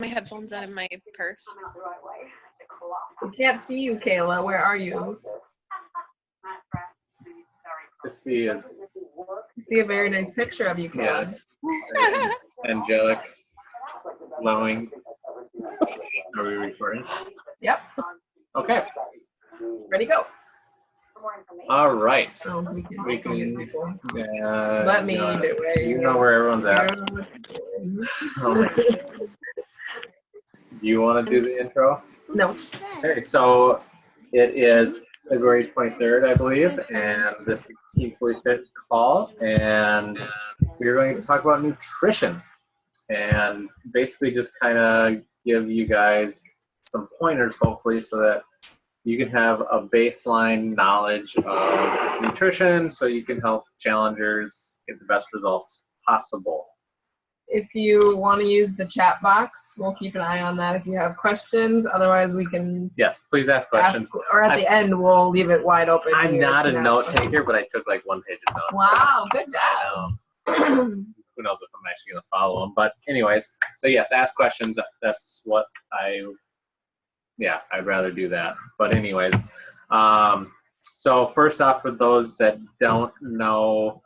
my headphones out of my purse. We can't see you, Kayla. Where are you? To see a I see a very nice picture of you, Kayla. yes, angelic, glowing. Are we recording? Yep. Okay. Ready, go. All right. So we can get people. Let me do it. You know where everyone's at. Oh, do you want to do the intro? No. Okay, so it is February 23rd, I believe, and this is Team Fully Fit call, and we're going to talk about nutrition and basically just kind of give you guys some pointers, hopefully, so that you can have a baseline knowledge of nutrition so you can help challengers get the best results possible. If you want to use the chat box, we'll keep an eye on that if you have questions. Otherwise, we can Yes, please ask questions. or at the end, we'll leave it wide open. I'm not a note taker, but I took like 1 page of notes. Wow, good job. Who knows if I'm actually going to follow them. But anyways, so yes, ask questions. That's what I'd rather do that. But anyways, so first off, for those that don't know,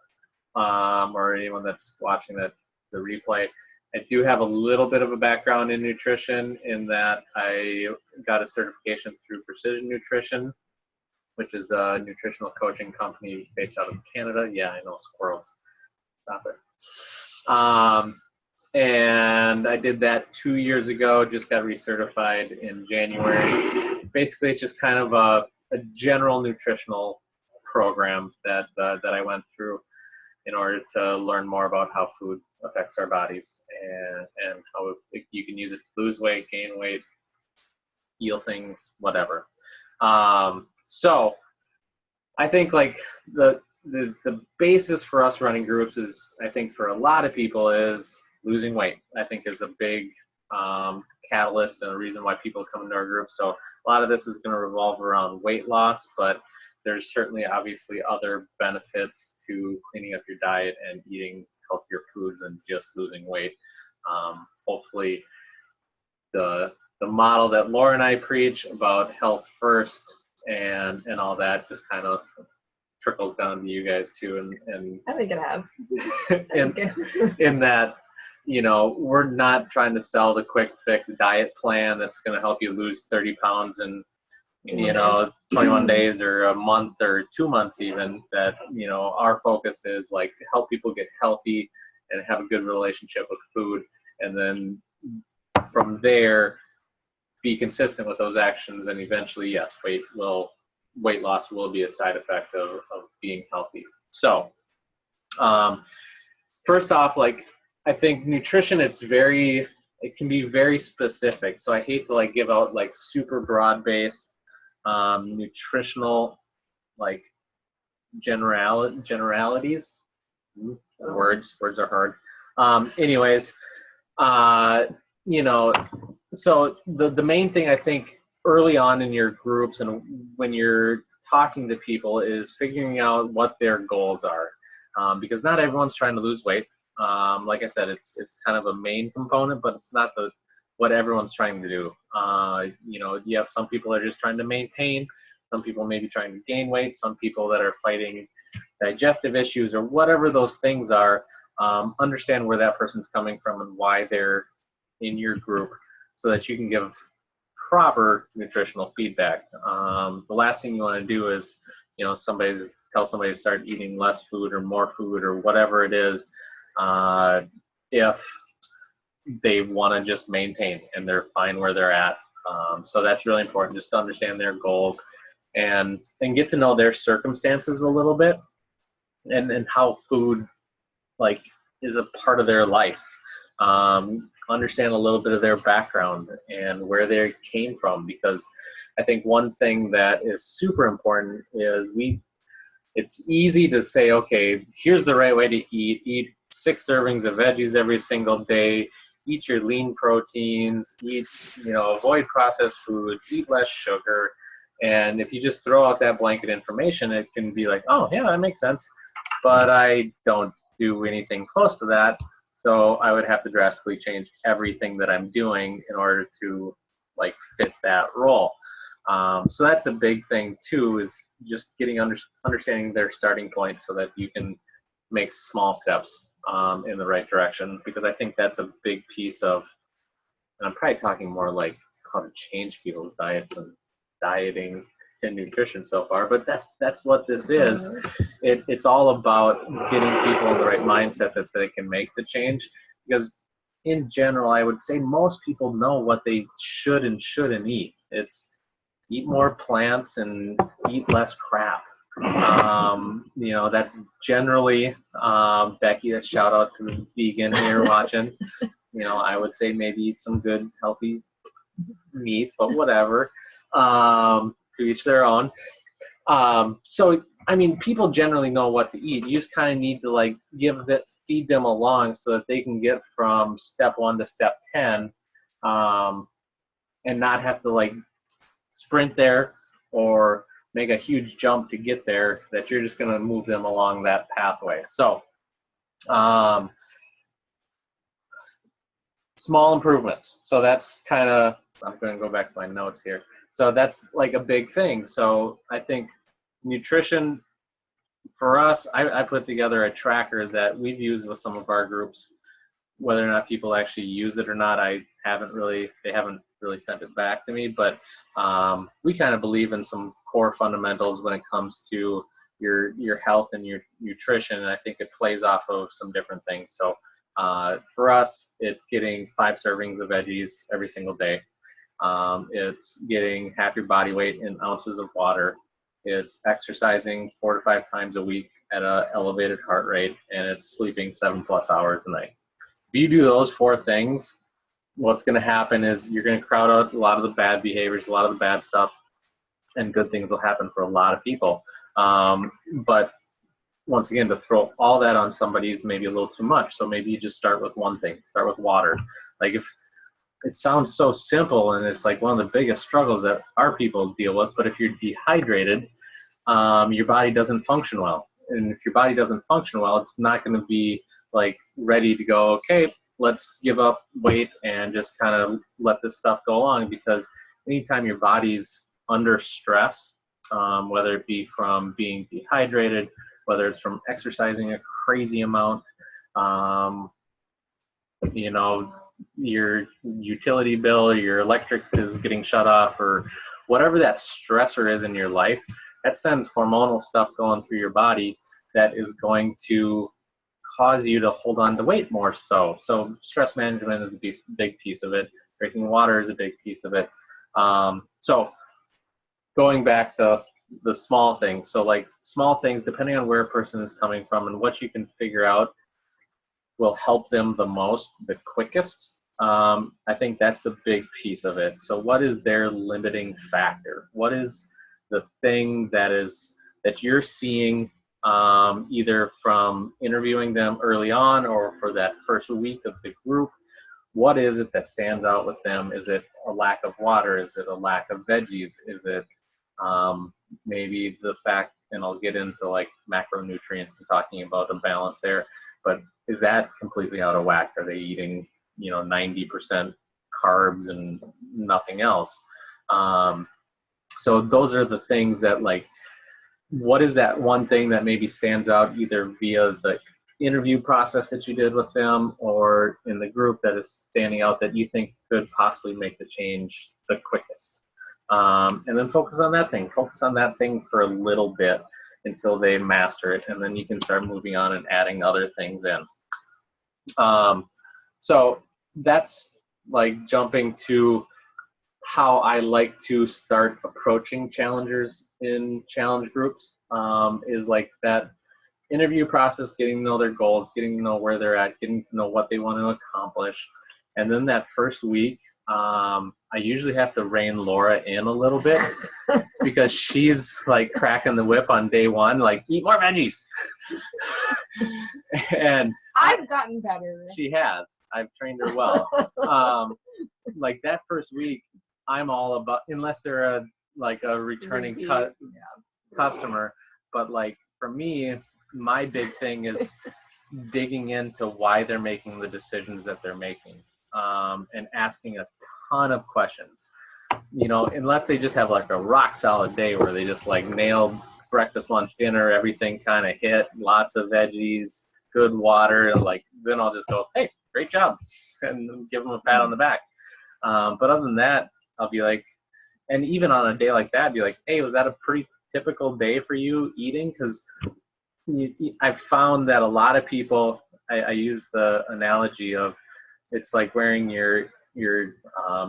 or anyone that's watching the replay, I do have a little bit of a background in nutrition in that I got a certification through Precision Nutrition, which is a nutritional coaching company based out of Canada. Yeah, I know, squirrels. Stop it. And I did that 2 years ago, just got recertified in January. Basically, it's just kind of a general nutritional program that I went through in order to learn more about how food affects our bodies and how you can use it to lose weight, gain weight, heal things, whatever. So I think like the basis for us running groups is, I think for a lot of people, is losing weight. I think is a big catalyst and a reason why people come into our group. So a lot of this is going to revolve around weight loss, but there's certainly obviously other benefits to cleaning up your diet and eating healthier foods than just losing weight. Hopefully the model that Laura and I preach about health first and all that just kind of trickles down to you guys too. And I think it has. in that, you know, we're not trying to sell the quick fix diet plan that's going to help you lose 30 pounds in, 21 days or a month or 2 months even. That, you know, our focus is like to help people get healthy and have a good relationship with food, and then from there be consistent with those actions, and eventually, yes, weight loss will be a side effect of being healthy. So first off, like, I think nutrition, it can be very specific. So I hate to like give out like super broad-based nutritional like generalities. Words are hard. Anyways, so the main thing I think early on in your groups and when you're talking to people is figuring out what their goals are, because not everyone's trying to lose weight. Like I said, it's kind of a main component, but it's not what everyone's trying to do. You have some people that are just trying to maintain, some people may be trying to gain weight, some people that are fighting digestive issues or whatever those things are. Understand where that person's coming from and why they're in your group so that you can give proper nutritional feedback. The last thing you want to do is, tell somebody to start eating less food or more food or whatever it is, if they want to just maintain and they're fine where they're at. So that's really important, just to understand their goals and get to know their circumstances a little bit and how food like is a part of their life. Understand a little bit of their background and where they came from, because I think one thing that is super important is it's easy to say, okay, here's the right way to eat 6 servings of veggies every single day, eat your lean proteins, avoid processed foods, eat less sugar. And if you just throw out that blanket information, it can be like, oh yeah, that makes sense, but I don't do anything close to that. So I would have to drastically change everything that I'm doing in order to like fit that role. So that's a big thing too, is just getting understanding their starting point so that you can make small steps in the right direction, because I think that's a big piece of, and I'm probably talking more like how to change people's diets and dieting and nutrition so far, but that's what this is. It's all about getting people in the right mindset that they can make the change, because in general, I would say most people know what they should and shouldn't eat. It's eat more plants and eat less crap. That's generally, Becky, a shout out to the vegan here watching. I would say maybe eat some good, healthy meat, but whatever. To each their own. So, I mean, people generally know what to eat. You just kind of need to like feed them along so that they can get from step 1 to step 10, and not have to like sprint there or make a huge jump to get there, that you're just going to move them along that pathway. So, small improvements. So that's kind of, I'm going to go back to my notes here. So that's like a big thing. So I think nutrition for us, I put together a tracker that we've used with some of our groups. Whether or not people actually use it or not, they haven't really sent it back to me, but we kind of believe in some core fundamentals when it comes to your health and your nutrition, and I think it plays off of some different things. So for us, it's getting 5 servings of veggies every single day. It's getting half your body weight in ounces of water. It's exercising 4 to 5 times a week at an elevated heart rate, and it's sleeping 7+ hours a night. If you do those 4 things, what's going to happen is you're going to crowd out a lot of the bad behaviors, a lot of the bad stuff, and good things will happen for a lot of people. But once again, to throw all that on somebody is maybe a little too much. So maybe you just start with one thing. Start with water. Like, if it sounds so simple, and it's like one of the biggest struggles that our people deal with, but if you're dehydrated, your body doesn't function well. And if your body doesn't function well, it's not going to be like ready to go, okay, let's give up weight and just kind of let this stuff go along. Because anytime your body's under stress, whether it be from being dehydrated, whether it's from exercising a crazy amount, your utility bill, your electric is getting shut off, or whatever that stressor is in your life, that sends hormonal stuff going through your body that is going to cause you to hold on to weight more so. So stress management is a big piece of it. Drinking water is a big piece of it. So going back to the small things. So like small things, depending on where a person is coming from and what you can figure out will help them the most, the quickest. I think that's the big piece of it. So what is their limiting factor? What is the thing that you're seeing either from interviewing them early on or for that first week of the group? What is it that stands out with them? Is it a lack of water? Is it a lack of veggies? Is it maybe the fact, and I'll get into like macronutrients and talking about the balance there, but is that completely out of whack? Are they eating 90% carbs and nothing else? So those are the things that, like, what is that one thing that maybe stands out either via the interview process that you did with them or in the group that is standing out that you think could possibly make the change the quickest? And then focus on that thing. Focus on that thing for a little bit until they master it, and then you can start moving on and adding other things in. So that's like jumping to how I like to start approaching challengers in challenge groups, is like that interview process, getting to know their goals, getting to know where they're at, getting to know what they want to accomplish. And then that first week, I usually have to rein Laura in a little bit because she's like cracking the whip on day one, like, eat more veggies. And I've gotten better. she has. I've trained her well. Like that first week, I'm all about, unless they're a returning customer. But like for me, my big thing is digging into why they're making the decisions that they're making, and asking a ton of questions. You know, unless they just have like a rock solid day where they just like nailed breakfast, lunch, dinner, everything kind of hit, lots of veggies, good water, and like then I'll just go, hey, great job, and give them a pat on the back. But other than that, I'll be like, and even on a day like that, be like, hey, was that a pretty typical day for you eating? Because I've found that a lot of people, I use the analogy of it's like wearing your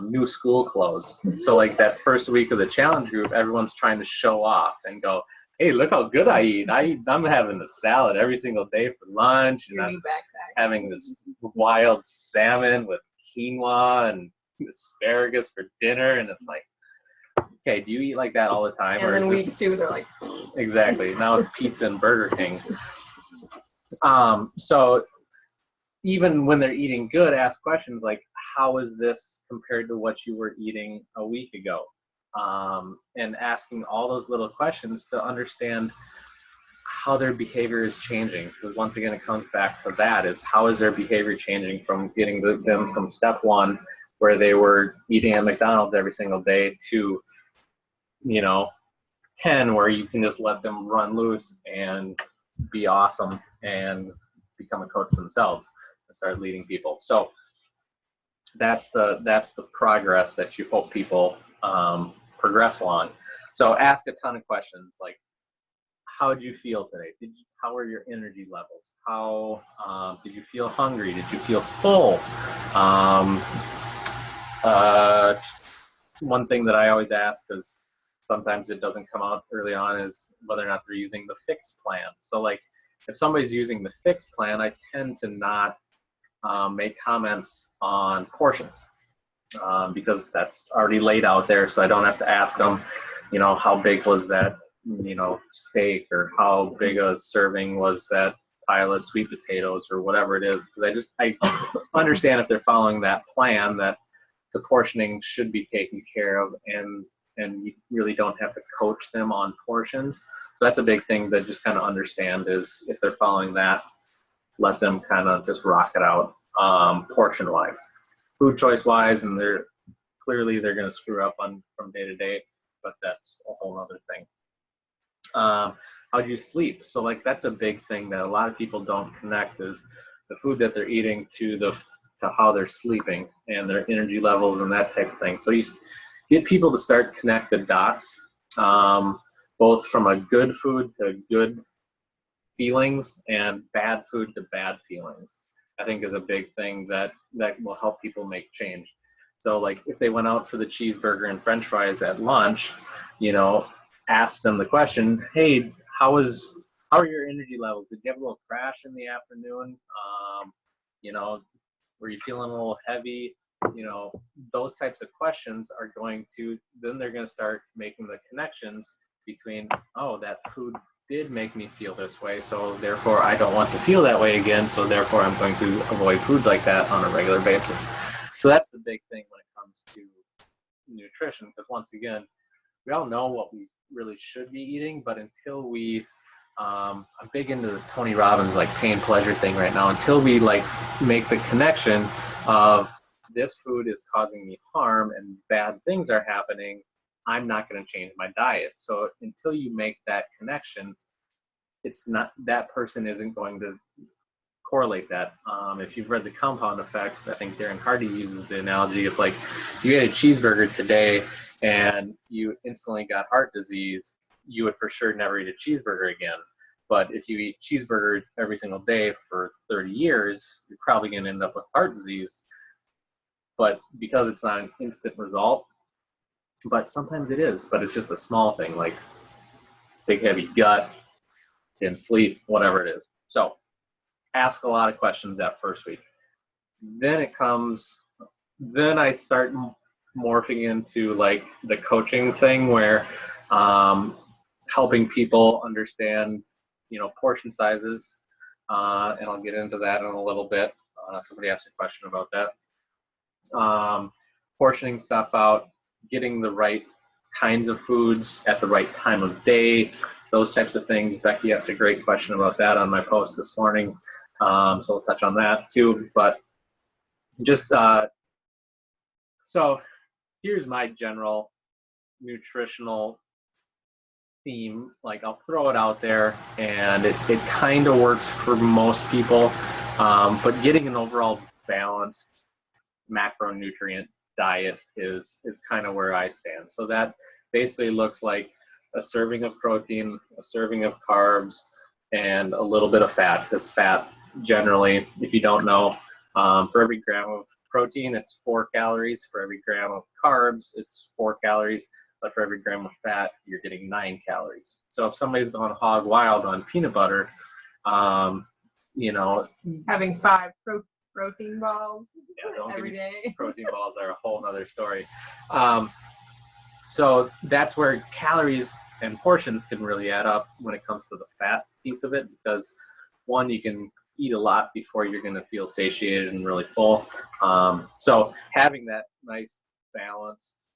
new school clothes. So like that first week of the challenge group, everyone's trying to show off and go, hey, look how good I eat. I'm having a salad every single day for lunch, and I'm having this wild salmon with quinoa and asparagus for dinner. And it's like, okay, do you eat like that all the time? And or then is week this... 2, they're like, Exactly. Now it's pizza and Burger King. So even when they're eating good, ask questions like, how is this compared to what you were eating a week ago? And asking all those little questions to understand how their behavior is changing. Because once again, it comes back to that, is how is their behavior changing from getting them from step 1, where they were eating at McDonald's every single day, to, 10, where you can just let them run loose and be awesome and become a coach themselves and start leading people. So that's the progress that you hope people progress along. So ask a ton of questions like, how did you feel today? How were your energy levels? How did you feel hungry? Did you feel full? One thing that I always ask, because sometimes it doesn't come out early on, is whether or not they're using the fixed plan. So like if somebody's using the fixed plan, I tend to not make comments on portions, because that's already laid out there. So I don't have to ask them, how big was that, steak, or how big a serving was that pile of sweet potatoes, or whatever it is. Because I understand if they're following that plan, that the portioning should be taken care of, and you really don't have to coach them on portions. So that's a big thing that just kind of understand, is if they're following that, let them kind of just rock it out, portion wise. Food choice wise, and they're going to screw up from day to day, but that's a whole other thing. How do you sleep? So like that's a big thing that a lot of people don't connect, is the food that they're eating to how they're sleeping and their energy levels and that type of thing. So you get people to start connect the dots, both from a good food to good feelings and bad food to bad feelings, I think is a big thing that will help people make change. So like if they went out for the cheeseburger and french fries at lunch, ask them the question, hey, how are your energy levels? Did you have a little crash in the afternoon? Were you feeling a little heavy? Those types of questions are then they're going to start making the connections between, oh, that food did make me feel this way, so therefore I don't want to feel that way again, so therefore I'm going to avoid foods like that on a regular basis. So that's the big thing when it comes to nutrition, because once again, we all know what we really should be eating, but until we I'm big into this Tony Robbins like pain pleasure thing right now. Until we like make the connection of this food is causing me harm and bad things are happening, I'm not going to change my diet. So until you make that connection, it's not, that person isn't going to correlate that. If you've read The Compound Effect, I think Darren Hardy uses the analogy of like, you ate a cheeseburger today and you instantly got heart disease, you would for sure never eat a cheeseburger again. But if you eat cheeseburgers every single day for 30 years, you're probably going to end up with heart disease. But because it's not an instant result, but sometimes it is, but it's just a small thing, like big heavy gut, didn't sleep, whatever it is. So ask a lot of questions that first week. Then I start morphing into like the coaching thing where helping people understand, portion sizes, and I'll get into that in a little bit. Somebody asked a question about that. Portioning stuff out, getting the right kinds of foods at the right time of day, those types of things. Becky asked a great question about that on my post this morning. So we'll touch on that too. But just so here's my general nutritional theme. Like, I'll throw it out there, and it kind of works for most people. But getting an overall balanced macronutrient diet is kind of where I stand. So that basically looks like a serving of protein, a serving of carbs, and a little bit of fat. Because fat, generally, if you don't know, for every gram of protein, it's 4 calories. For every gram of carbs, it's 4 calories. But for every gram of fat, you're getting 9 calories. So if somebody's gone hog wild on peanut butter, you know, Having 5 protein balls don't every give me day. protein balls are a whole other story. So that's where calories and portions can really add up when it comes to the fat piece of it, because one, you can eat a lot before you're going to feel satiated and really full. So having that nice balanced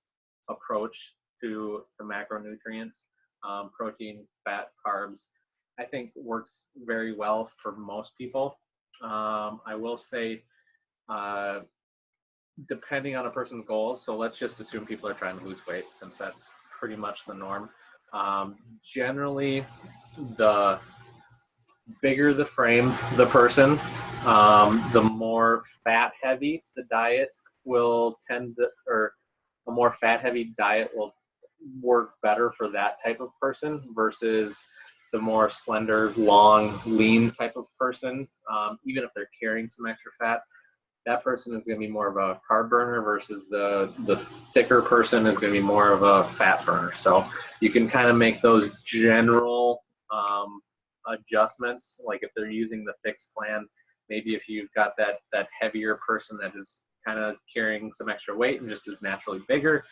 approach to macronutrients, protein, fat, carbs, I think works very well for most people. I will say, depending on a person's goals, so let's just assume people are trying to lose weight, since that's pretty much the norm. Generally, the bigger the frame the person, the more fat heavy the diet will tend to, or a more fat heavy diet will work better for that type of person versus the more slender, long, lean type of person. Even if they're carrying some extra fat, that person is going to be more of a carb burner versus the thicker person is going to be more of a fat burner. So you can kind of make those general adjustments. Like if they're using the fixed plan, maybe if you've got that heavier person that is kind of carrying some extra weight and just is naturally bigger,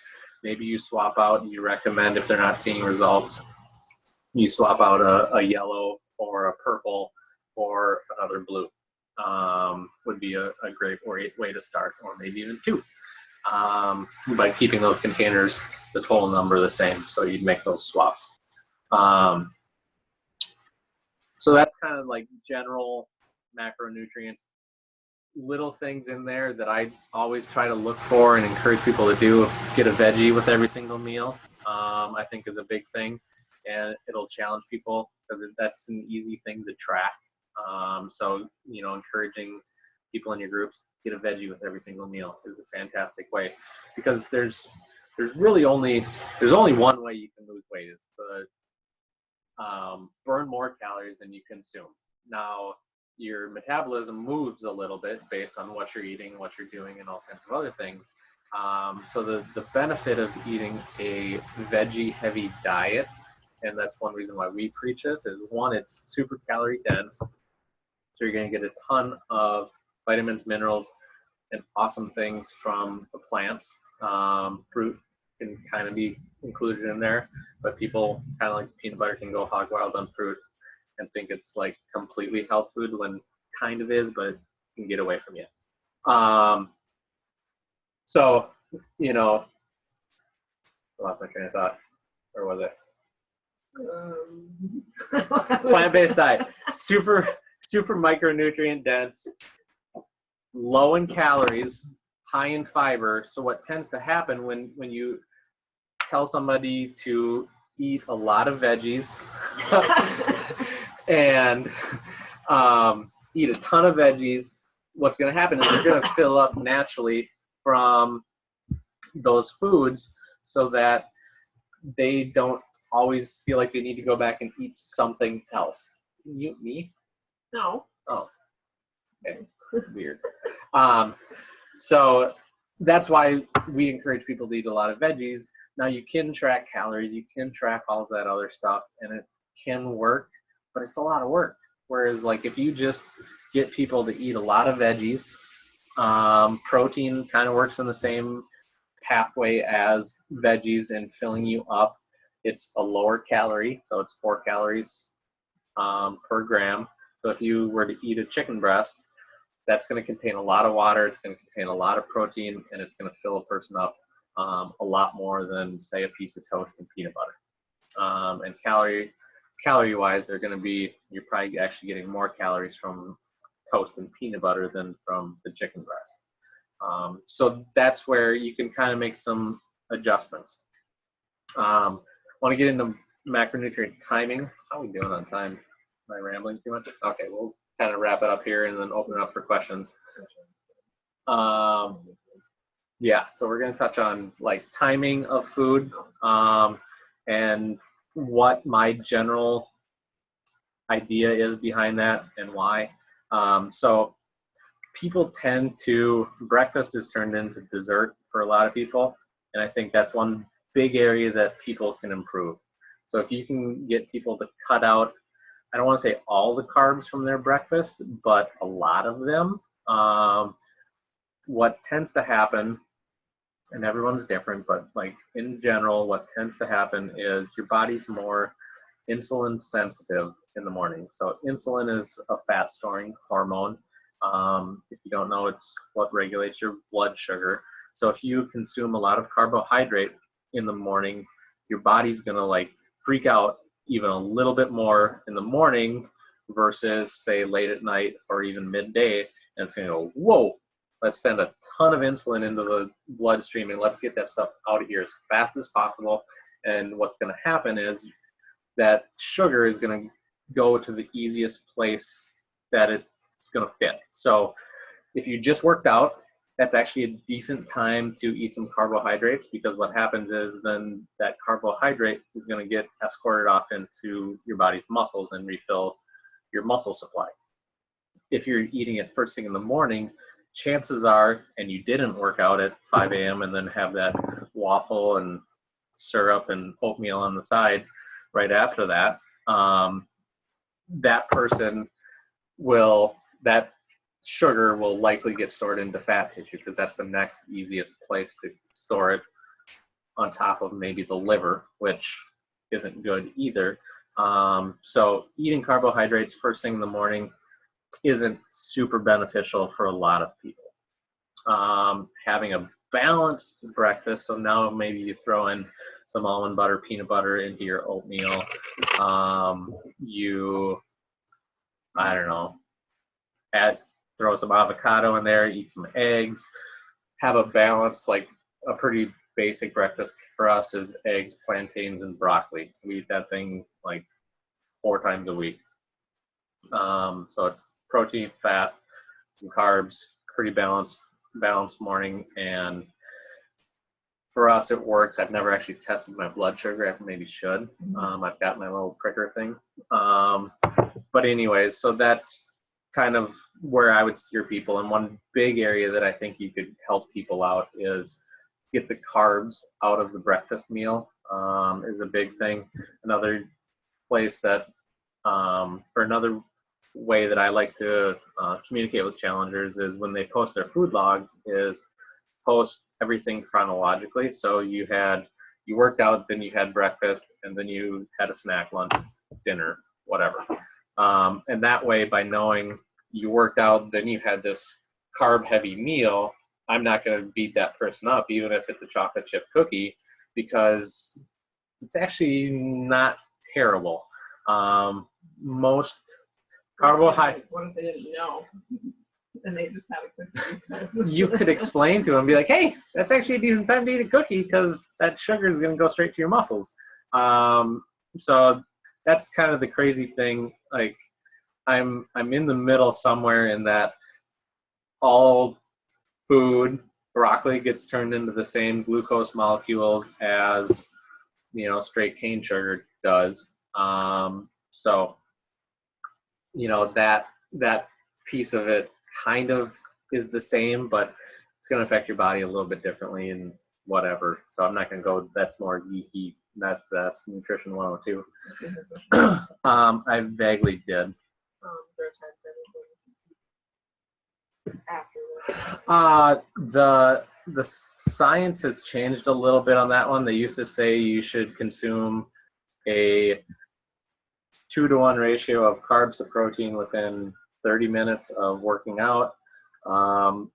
maybe you swap out, and you recommend, if they're not seeing results, you swap out a yellow or a purple or another blue. Would be a great way to start, or maybe even 2. By keeping those containers, the total number, the same, so you'd make those swaps. So that's kind of like general macronutrients. Little things in there that I always try to look for and encourage people to do. Get a veggie with every single meal, I think is a big thing, and it'll challenge people because that's an easy thing to track. So, encouraging people in your groups, get a veggie with every single meal is a fantastic way, because there's only one way you can lose weight, is to burn more calories than you consume. Now, your metabolism moves a little bit based on what you're eating, what you're doing, and all kinds of other things. So the benefit of eating a veggie-heavy diet, and that's one reason why we preach this, is one, it's super calorie dense. So you're going to get a ton of vitamins, minerals, and awesome things from the plants. Fruit can kind of be included in there, but people, kind of like peanut butter, can go hog wild on fruit and think it's like completely health food, when kind of is, but it can get away from you. So, I lost my train of thought. Or was it? Plant-based diet. Super micronutrient dense, low in calories, high in fiber. So what tends to happen when you tell somebody to eat a lot of veggies and eat a ton of veggies, what's going to happen is they're going to fill up naturally from those foods, so that they don't always feel like they need to go back and eat something else. Me? No. Oh, okay. Weird. So that's why we encourage people to eat a lot of veggies. Now, you can track calories, you can track all of that other stuff, and it can work, but it's a lot of work. Whereas, like, if you just get people to eat a lot of veggies, protein kind of works in the same pathway as veggies in filling you up. It's a lower calorie, so it's 4 calories per gram. So if you were to eat a chicken breast, that's going to contain a lot of water, it's going to contain a lot of protein, and it's going to fill a person up a lot more than, say, a piece of toast and peanut butter. And calorie-wise, you're probably actually getting more calories from toast and peanut butter than from the chicken breast. So that's where you can kind of make some adjustments. Want to get into macronutrient timing? How are we doing on time? Am I rambling too much? Okay, we'll kind of wrap it up here and then open it up for questions. Yeah, so we're going to touch on like timing of food and what my general idea is behind that and why. So people tend to, breakfast is turned into dessert for a lot of people, and I think that's one big area that people can improve. So if you can get people to cut out, I don't want to say all the carbs from their breakfast, but a lot of them, what tends to happen, and everyone's different, but like in general, what tends to happen is your body's more insulin sensitive in the morning. So insulin is a fat storing hormone. If you don't know, it's what regulates your blood sugar. So if you consume a lot of carbohydrate in the morning, your body's gonna like freak out even a little bit more in the morning versus say late at night or even midday, and it's gonna go, whoa, let's send a ton of insulin into the bloodstream and let's get that stuff out of here as fast as possible. And what's gonna happen is that sugar is gonna go to the easiest place that it's gonna fit. So if you just worked out, that's actually a decent time to eat some carbohydrates, because what happens is then that carbohydrate is going to get escorted off into your body's muscles and refill your muscle supply. If you're eating it first thing in the morning, chances are, and you didn't work out at 5 a.m. and then have that waffle and syrup and oatmeal on the side right after that, that person will, that sugar will likely get stored into fat tissue, because that's the next easiest place to store it, on top of maybe the liver, which isn't good either. So eating carbohydrates first thing in the morning isn't super beneficial for a lot of people. Having a balanced breakfast, so now maybe you throw in some almond butter, peanut butter into your oatmeal. I don't know, throw some avocado in there, eat some eggs, have a balance. Like a pretty basic breakfast for us is eggs, plantains, and broccoli. We eat that thing like 4 times a week. So it's protein, fat, some carbs, pretty balanced morning. And for us, it works. I've never actually tested my blood sugar. I maybe should. I've got my little pricker thing. But anyways, so that's kind of where I would steer people. And one big area that I think you could help people out is get the carbs out of the breakfast meal, is a big thing. Another place that, or another way that I like to communicate with challengers is when they post their food logs, is post everything chronologically. So you worked out, then you had breakfast, and then you had a snack, lunch, dinner, whatever. And that way, by knowing you worked out, then you had this carb-heavy meal, I'm not going to beat that person up, even if it's a chocolate chip cookie, because it's actually not terrible. Most carbohydrates. What if they didn't know? And they just had a cookie. You could explain to them, be like, hey, that's actually a decent time to eat a cookie, because that sugar is going to go straight to your muscles. So that's kind of the crazy thing. Like, I'm in the middle somewhere in that all food, broccoli gets turned into the same glucose molecules as, straight cane sugar does. So, that piece of it kind of is the same, but it's going to affect your body a little bit differently and whatever. So I'm not going to go, that's more geeky. That's Nutrition 102. I vaguely did. The science has changed a little bit on that one. They used to say you should consume a 2-to-1 ratio of carbs to protein within 30 minutes of working out.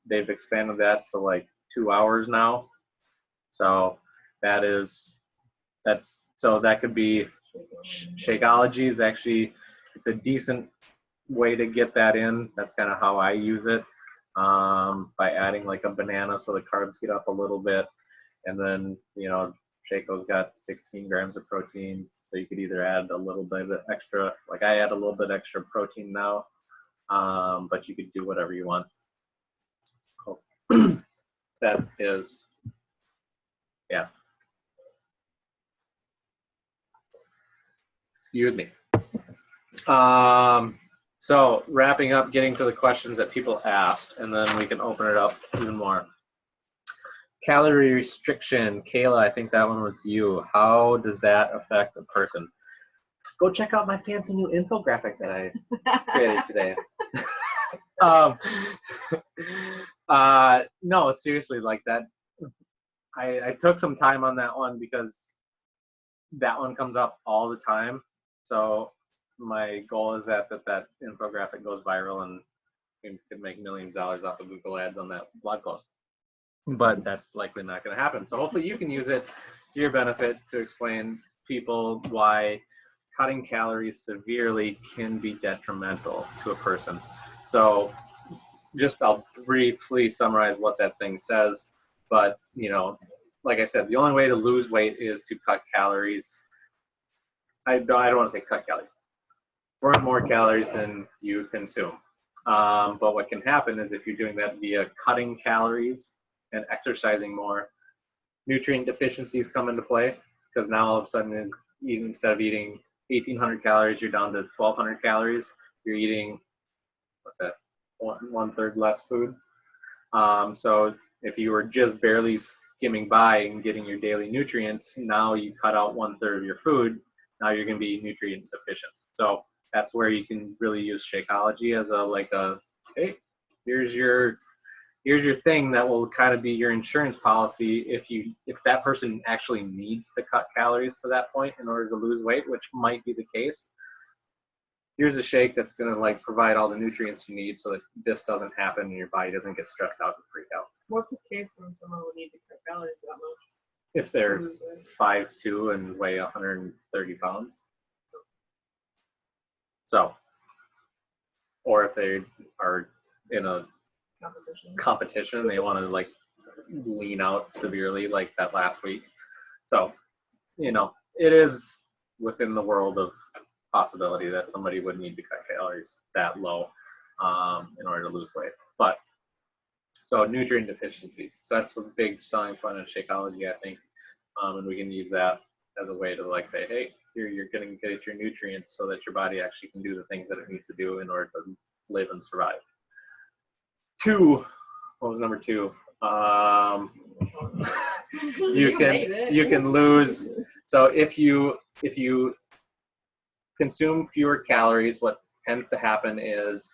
They've expanded that to like 2 hours now. So that could be Shakeology is actually, it's a decent way to get that in. That's kind of how I use it, by adding like a banana so the carbs get up a little bit. And then, you know, Shaco's got 16 grams of protein, so you could either add a little bit of extra, like I add a little bit extra protein now, but you could do whatever you want. Cool. That is, yeah. Excuse me. So wrapping up, getting to the questions that people asked, and then we can open it up even more. Calorie restriction, Kayla, I think that one was you. How does that affect a person? Go check out my fancy new infographic that I created today. No, seriously, like that. I took some time on that one because that one comes up all the time. So my goal is that infographic goes viral and we could make millions of dollars off of Google Ads on that blog post. But that's likely not going to happen. So hopefully you can use it to your benefit to explain people why cutting calories severely can be detrimental to a person. So just I'll briefly summarize what that thing says. But, you know, like I said, the only way to lose weight is to cut calories. I don't want to say cut calories. Burn more calories than you consume. But what can happen is if you're doing that via cutting calories and exercising more, nutrient deficiencies come into play, because now all of a sudden, instead of eating 1,800 calories, you're down to 1,200 calories. You're eating, what's that, one third less food. So if you were just barely skimming by and getting your daily nutrients, now you cut out 1/3 of your food. Now you're going to be nutrient deficient. So that's where you can really use Shakeology as hey, here's your thing that will kind of be your insurance policy if that person actually needs to cut calories to that point in order to lose weight, which might be the case. Here's a shake that's going to like provide all the nutrients you need so that this doesn't happen and your body doesn't get stressed out and freak out. What's the case when someone would need to cut calories that much? If they're 5'2" and weigh 130 pounds. So, or if they are in a competition, they want to like lean out severely like that last week. So, you know, it is within the world of possibility that somebody would need to cut calories that low in order to lose weight. But so nutrient deficiencies. So that's a big selling point of Shakeology, I think. And we can use that as a way to like say, hey, here you're going to get your nutrients so that your body actually can do the things that it needs to do in order to live and survive. What was number 2? You can lose. So if you consume fewer calories, what tends to happen is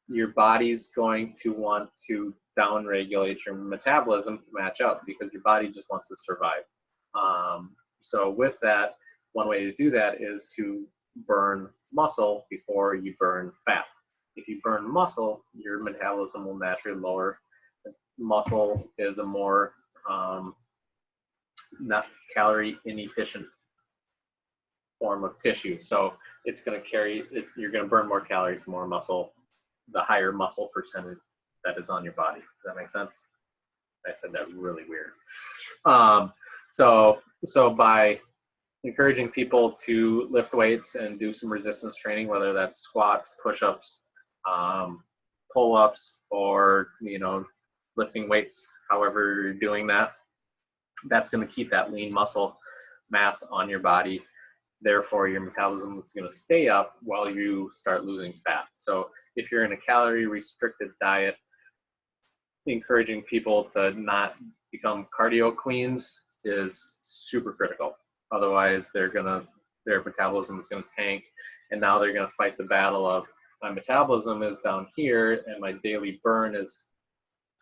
your body's going to want to downregulate your metabolism to match up because your body just wants to survive. So with that, one way to do that is to burn muscle before you burn fat. If you burn muscle, your metabolism will naturally lower. Muscle is a more not calorie inefficient form of tissue. So it's going to you're going to burn more calories, more muscle, the higher muscle percentage that is on your body. Does that make sense? I said that really weird. So by encouraging people to lift weights and do some resistance training, whether that's squats, push-ups, pull-ups, or, you know, lifting weights, however you're doing that, that's going to keep that lean muscle mass on your body. Therefore, your metabolism is going to stay up while you start losing fat. So if you're in a calorie restricted diet, encouraging people to not become cardio queens is super critical. Otherwise, their metabolism is going to tank, and now they're going to fight the battle of my metabolism is down here and my daily burn is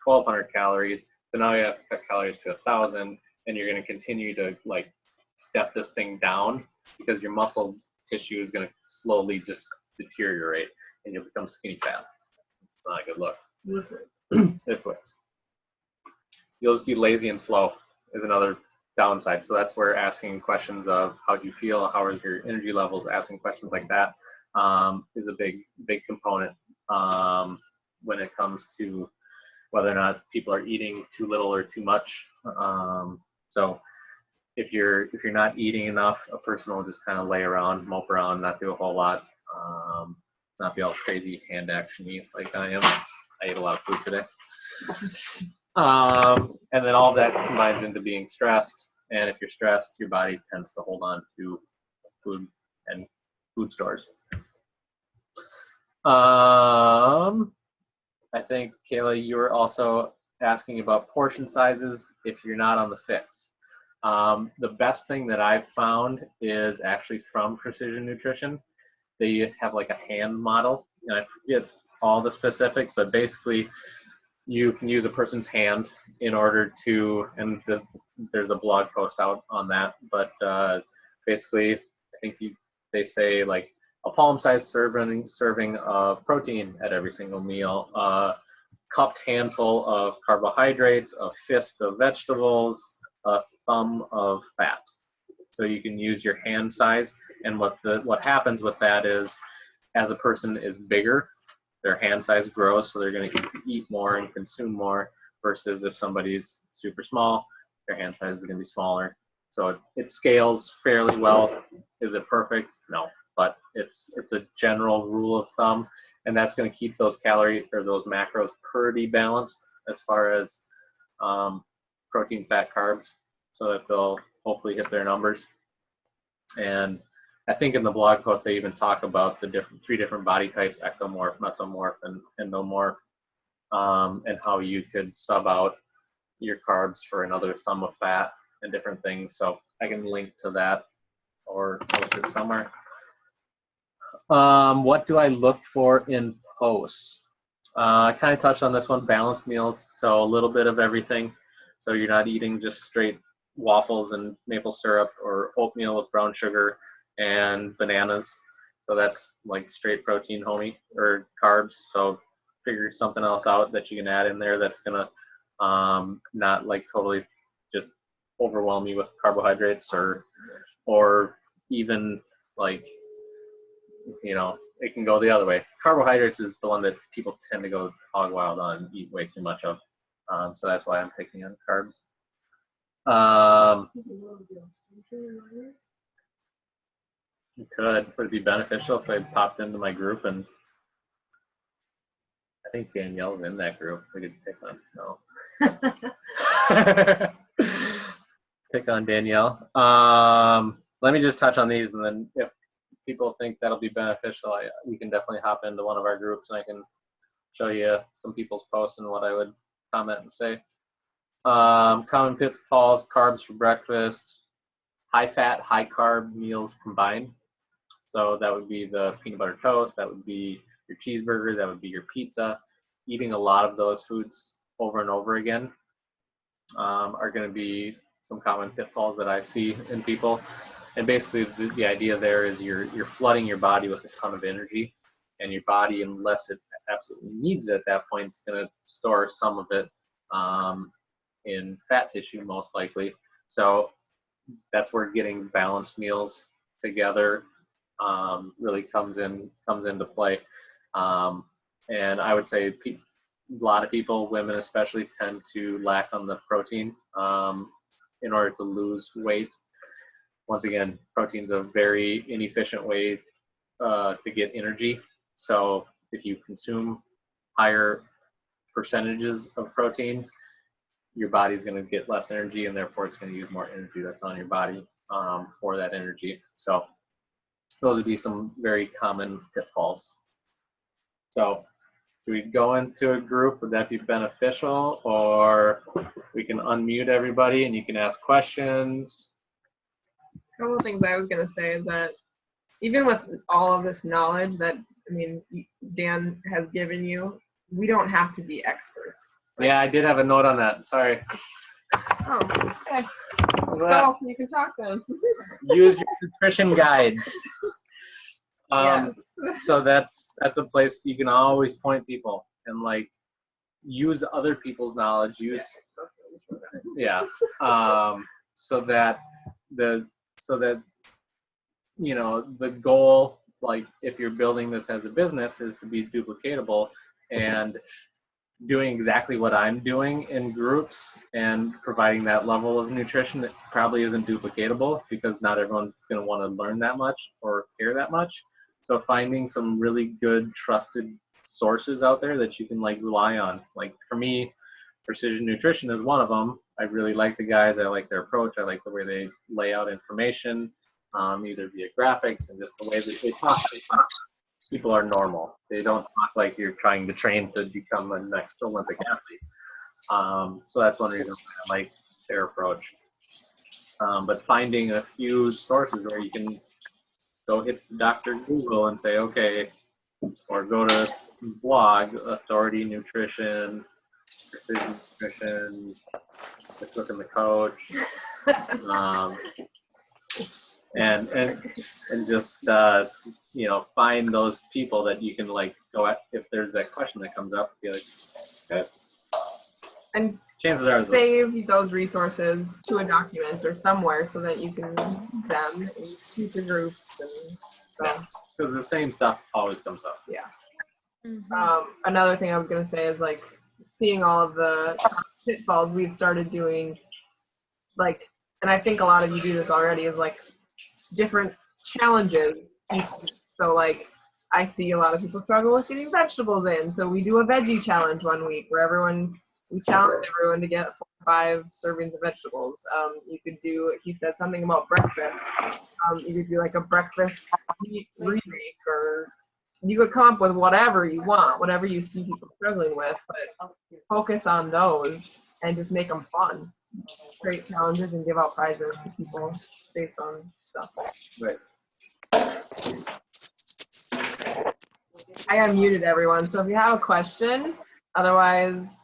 1,200 calories. So now you have to cut calories to 1,000, and you're going to continue to like step this thing down because your muscle tissue is going to slowly just deteriorate and you'll become skinny fat. It's not a good look. It flips. You'll just be lazy and slow is another downside. So that's where asking questions of how do you feel, how are your energy levels, asking questions like that is a big component when it comes to whether or not people are eating too little or too much. So if you're not eating enough, a person will just kind of lay around, mope around, not do a whole lot, not be all crazy hand action-y like I am. I ate a lot of food today. And then all that combines into being stressed. And if you're stressed, your body tends to hold on to food and food stores. I think, Kayla, you were also asking about portion sizes if you're not on the fix. The best thing that I've found is actually from Precision Nutrition. They have like a hand model, and I forget all the specifics, but basically you can use a person's hand in order to, and there's a blog post out on that, but basically I think they say like a palm-sized serving of protein at every single meal, a cupped handful of carbohydrates, a fist of vegetables, a thumb of fat. So you can use your hand size, and what happens with that is, as a person is bigger, their hand size grows, so they're going to eat more and consume more, versus if somebody's super small, their hand size is going to be smaller. So it scales fairly well. Is it perfect? No, but it's a general rule of thumb, and that's going to keep those calories or those macros pretty balanced as far as protein, fat, carbs, so that they'll hopefully hit their numbers. And I think in the blog post they even talk about the three different body types: ectomorph, mesomorph, and endomorph, and how you could sub out your carbs for another thumb of fat and different things. So I can link to that or post it somewhere. What do I look for in posts? I kind of touched on this one: balanced meals, so a little bit of everything. So you're not eating just straight waffles and maple syrup, or oatmeal with brown sugar and bananas. So that's like straight protein, homie, or carbs. So figure something else out that you can add in there that's gonna not like totally just overwhelm you with carbohydrates, or even like, you know, it can go the other way. Carbohydrates is the one that people tend to go hog wild on and eat way too much of. So that's why I'm picking on carbs. It could. Would it be beneficial if I popped into my group? And I think Danielle's in that group. We could pick on, no. Pick on Danielle. Let me just touch on these, and then if people think that'll be beneficial, we can definitely hop into one of our groups, and I can show you some people's posts and what I would comment and say. Common pitfalls: carbs for breakfast, high fat, high carb meals combined. So that would be the peanut butter toast, that would be your cheeseburger, that would be your pizza. Eating a lot of those foods over and over again are going to be some common pitfalls that I see in people. And basically the idea there is you're flooding your body with a ton of energy, and your body, unless it absolutely needs it at that point, it's going to store some of it in fat tissue most likely. So that's where getting balanced meals together really comes into play. And I would say a lot of people, women especially, tend to lack on the protein in order to lose weight. Once again, protein's a very inefficient way to get energy. So if you consume higher percentages of protein, your body's going to get less energy, and therefore it's going to use more energy that's on your body for that energy. So those would be some very common pitfalls. So do we go into a group? Would that be beneficial? Or we can unmute everybody and you can ask questions. A couple of things I was going to say is that even with all of this knowledge that, I mean, Dan has given you, we don't have to be experts. Yeah, I did have a note on that. Sorry. Oh, okay. So you can talk then. Use your nutrition guides. Yes. So that's a place you can always point people and like use other people's knowledge. So that you know the goal like if you're building this as a business, is to be duplicatable, and doing exactly what I'm doing in groups and providing that level of nutrition that probably isn't duplicatable because not everyone's going to want to learn that much or care that much. So finding some really good trusted sources out there that you can like rely on. Like for me, Precision Nutrition is one of them. I really like the guys. I like their approach. I like the way they lay out information, either via graphics and just the way that they talk. People are normal. They don't talk like you're trying to train to become the next Olympic athlete. So that's one reason why I like their approach. But finding a few sources where you can go hit Dr. Google and say, okay, or go to blog, Authority Nutrition, Precision Nutrition, the Cook and the Coach, and just find those people that you can like go at if there's that question that comes up. Be like, okay. And chances are save those resources to a document or somewhere so that you can use them in future groups and stuff. Because the same stuff always comes up. Yeah. Mhm. Another thing I was gonna say is like seeing all of the pitfalls we've started doing, like, and I think a lot of you do this already, is like different challenges. So like I see a lot of people struggle with getting vegetables in, so we do a veggie challenge one week where we challenge everyone to get 4 or 5 servings of vegetables. You could do, he said something about breakfast. You could do like a breakfast meat remake, or you could come up with whatever you want, whatever you see people struggling with, but focus on those and just make them fun. Create challenges and give out prizes to people based on stuff. Right. I unmuted everyone, so if you have a question, otherwise,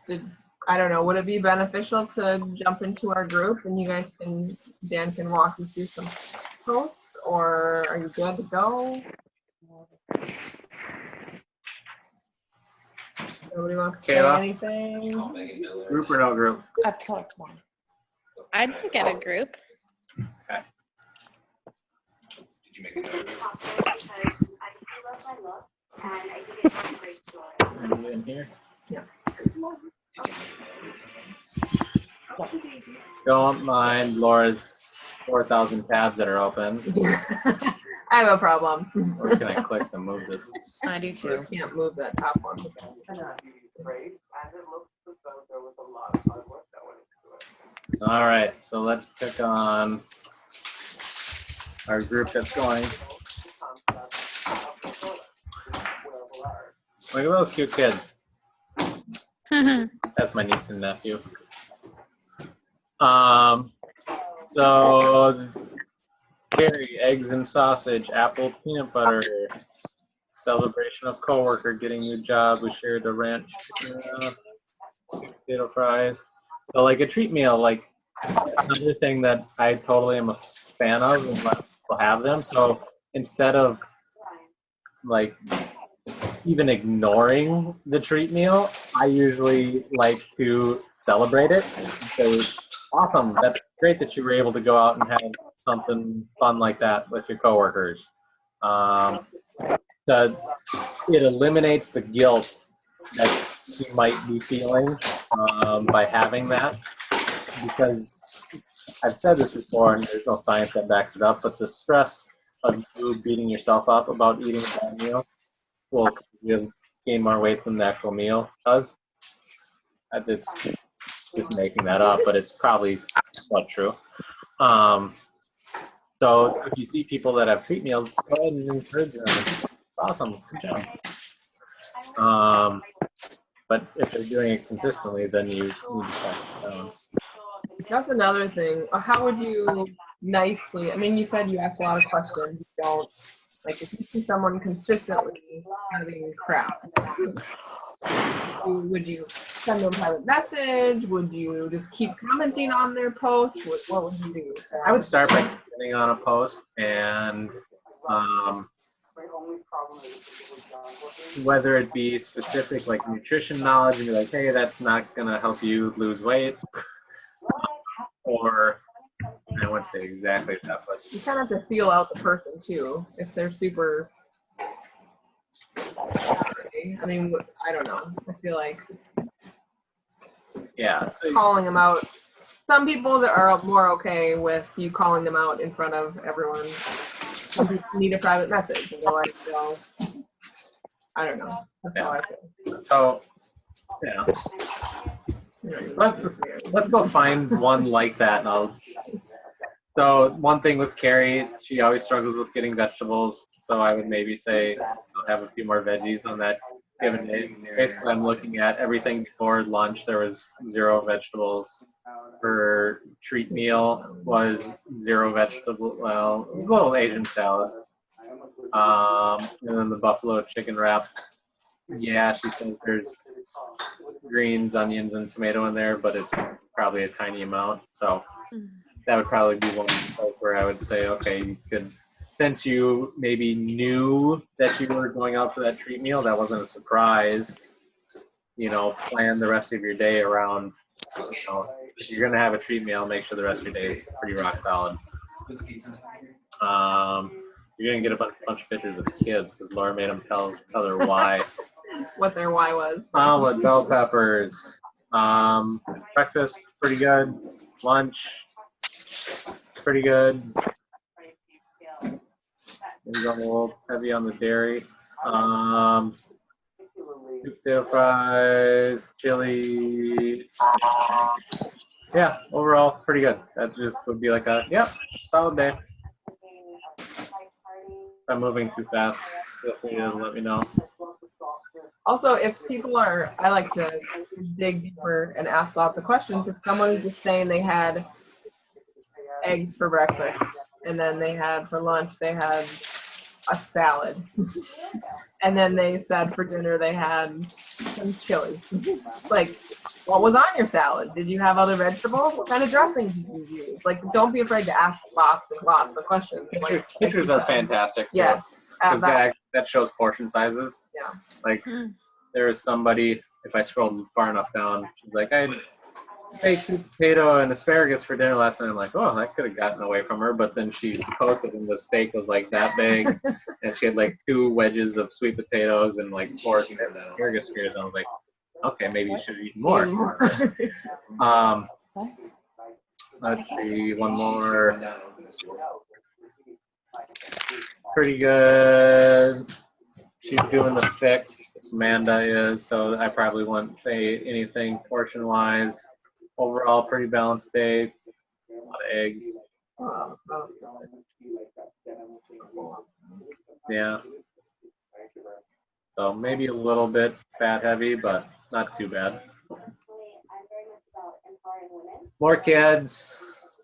I don't know, would it be beneficial to jump into our group and Dan can walk you through some posts, or are you good to go? Nobody wants to say Kayla? anything? Group or no group? I've talked one. I'd look at a group. Okay. Did you make a note? Are you in here? Don't mind Laura's 4,000 tabs that are open. I have a problem. Or can I click to move this? I do I too. can't move that top one. All right, so let's pick on our group that's going. Look at those cute kids. That's my niece and nephew. So Carrie, eggs and sausage, apple peanut butter, celebration of coworker getting new job. We shared a ranch potato fries. So like a treat meal, like another thing that I totally am a fan of and let people have them. So instead of like even ignoring the treat meal, I usually like to celebrate it. So awesome, that's great that you were able to go out and have something fun like that with your coworkers. It eliminates the guilt that you might be feeling by having that, because I've said this before and there's no science that backs it up, but the stress of you beating yourself up about eating a bad meal will you gain more weight than the actual meal does. It's just making that up, but it's probably not true. So if you see people that have treat meals, go ahead and encourage them. Awesome, good job. But if they're doing it consistently, then you need to track it down. That's another thing. How would you nicely, I mean, you said you asked a lot of questions. You don't, like, if you see someone consistently having crap, would you send them a private message? Would you just keep commenting on their posts? What would you do? I would start by commenting on a post, and whether it be specific like nutrition knowledge and be like, hey, that's not going to help you lose weight, or I wouldn't say exactly that, but you kind of have to feel out the person too. If they're super okay. I mean, I don't know. I feel like Yeah. So, calling them out. Some people that are more okay with you calling them out in front of everyone. Some people need a private message, and they're like, well, I don't know. That's how I feel. so yeah. Let's go find one like that. And so one thing with Carrie, she always struggles with getting vegetables. So I would maybe say I'll have a few more veggies on that given day. Basically, I'm looking at everything before lunch. There was 0 vegetables. Her treat meal was 0 vegetable. Well, a little Asian salad. And then the buffalo chicken wrap. Yeah, she says there's greens, onions, and tomato in there, but it's probably a tiny amount. So that would probably be one place where I would say, okay, you could, since you maybe knew that you were going out for that treat meal, that wasn't a surprise, plan the rest of your day around, if you're going to have a treat meal, make sure the rest of your day is pretty rock solid. You're going to get a bunch of pictures of the kids because Laura made them tell her why. What their why was. Omelet, bell peppers. Breakfast, pretty good. Lunch, pretty good. Maybe going a little heavy on the dairy. Potato fries, chili. Yeah, overall, pretty good. That just would be like a, solid day. If I'm moving too fast, feel free to let me know. Also, if people are, I like to dig deeper and ask lots of questions. If someone is just saying they had eggs for breakfast and then they had for lunch, they had a salad. And then they said for dinner they had some chili. Like, what was on your salad? Did you have other vegetables? What kind of dressings did you use? Like, don't be afraid to ask lots and lots of questions. Pictures are fantastic. Too. Yes. Because that shows portion sizes. Yeah. Like, there was somebody, if I scrolled far enough down, she's like, I baked sweet potato and asparagus for dinner last night. I'm like, oh, that could have gotten away from her. But then she posted, and the steak was like that big, and she had like 2 wedges of sweet potatoes and like pork and asparagus spears. And I was like, okay, maybe you should have eaten more. Let's see, one more. Pretty good. She's doing the fix. Amanda is, so I probably wouldn't say anything portion-wise. Overall, pretty balanced day. A lot of eggs. Yeah. So maybe a little bit fat-heavy, but not too bad. More kids.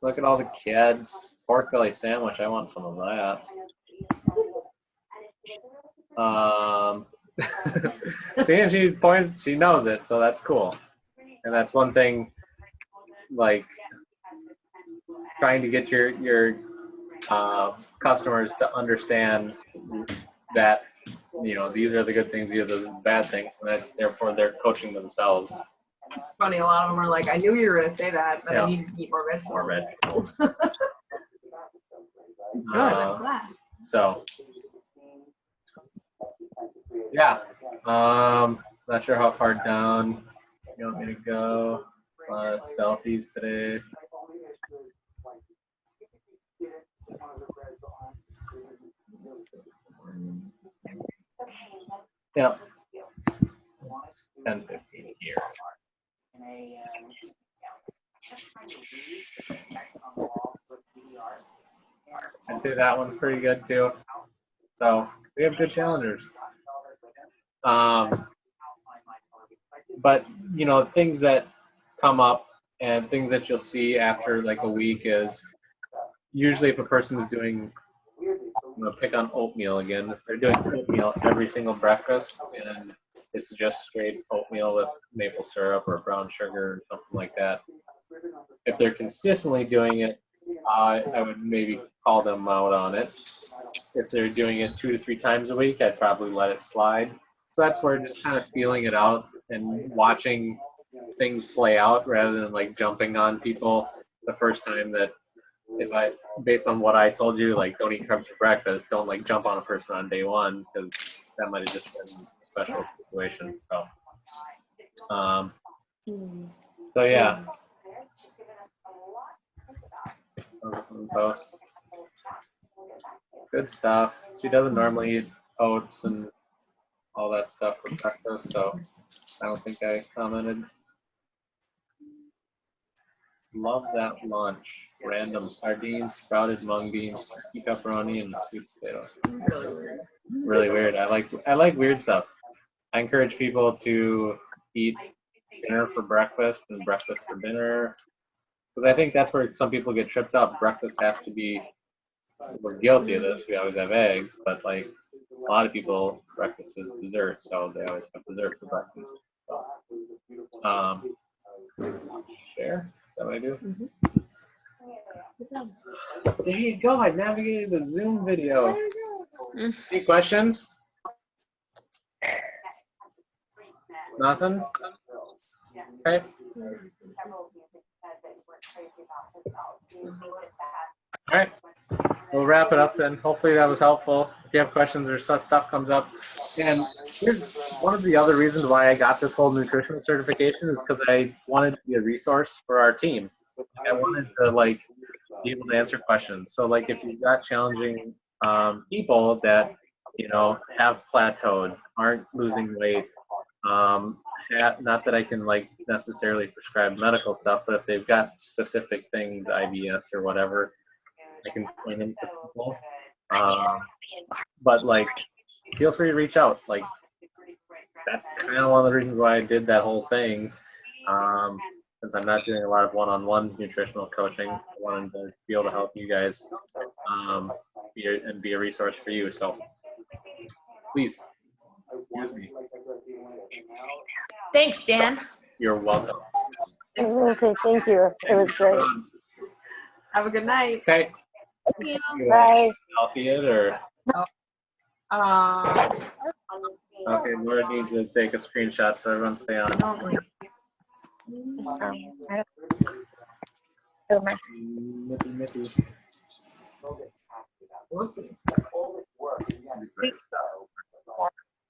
Look at all the kids. Pork belly sandwich. I want some of that. See, and she points, she knows it, so that's cool. And that's one thing, like trying to get your customers to understand that these are the good things, these are the bad things, and that therefore they're coaching themselves. It's funny, a lot of them are like, I knew you were going to say that, but I need to eat more vegetables. More vegetables. Good, I'm glad. So, yeah. Not sure how far down you want me to go. Selfies today. Yeah. 10:15 here. I'd say that one's pretty good too. So we have good challengers. But things that come up and things that you'll see after like a week is usually if a person is doing, I'm gonna pick on oatmeal again. If they're doing oatmeal every single breakfast and it's just straight oatmeal with maple syrup or brown sugar or something like that. If they're consistently doing it, I would maybe call them out on it. If they're doing it 2 to 3 times a week, I'd probably let it slide. So that's where just kind of feeling it out and watching things play out rather than like jumping on people the first time that based on what I told you, like don't eat carbs for breakfast, don't like jump on a person on day one because that might have just been special situation. So, Mm. so yeah. Post. Good stuff. She doesn't normally eat oats and all that stuff for breakfast, so I don't think I commented. Love that lunch. Random sardines, sprouted mung beans, turkey pepperoni, and sweet potato. Really weird. Really weird. I like weird stuff. I encourage people to eat dinner for breakfast and breakfast for dinner, because I think that's where some people get tripped up. Breakfast has to be. We're guilty of this. We always have eggs, but like a lot of people, breakfast is dessert, so they always have dessert for breakfast. Share. Is that what I do? There you go. I navigated the Zoom video. Any questions? Nothing? Okay. All right. We'll wrap it up then. Hopefully that was helpful. If you have questions or stuff comes up. And here's one of the other reasons why I got this whole nutritional certification is because I wanted to be a resource for our team. I wanted to like be able to answer questions. So like if you've got challenging people that, you know, have plateaued, aren't losing weight, not that I can like necessarily prescribe medical stuff, but if they've got specific things, IBS or whatever, I can point them to people. But like, feel free to reach out. Like, that's kind of one of the reasons why I did that whole thing. Since I'm not doing a lot of one-on-one nutritional coaching, I wanted to be able to help you guys be a resource for you. So please use me. Thanks, Dan. You're welcome. Okay, thank you. It was great. Have a good night. Okay. Bye. Albeit or Uh, okay, Laura needs to take a screenshot so everyone stay on. Nippy.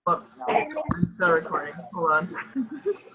whoops. I'm still recording. Hold on.